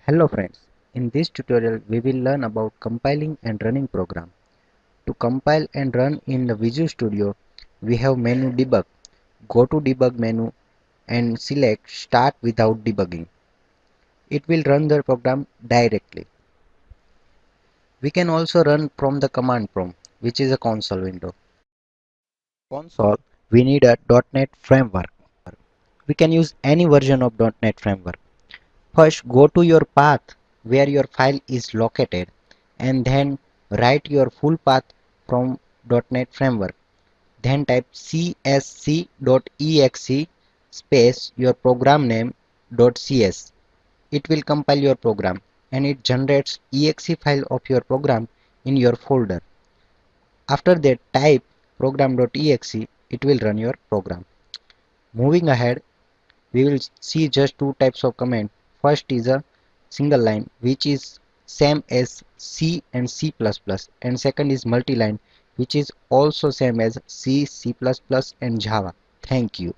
Hello friends, in this tutorial we will learn about compiling and running program. To compile and run in the Visual Studio, we have menu debug. Go to debug menu and select start without debugging. It will run the program directly. We can also run from the command prompt, which is a console window. Console, we need a .NET framework. We can use any version of .NET framework. First, go to your path where your file is located and then write your full path from .NET Framework. Then type csc.exe space your program name .cs. It will compile your program and it generates exe file of your program in your folder. After that, type program.exe. It will run your program. Moving ahead, we will see just two types of command. First is a single line, which is same as C and C++, and second is multi-line, which is also same as C, C++ and Java. Thank you.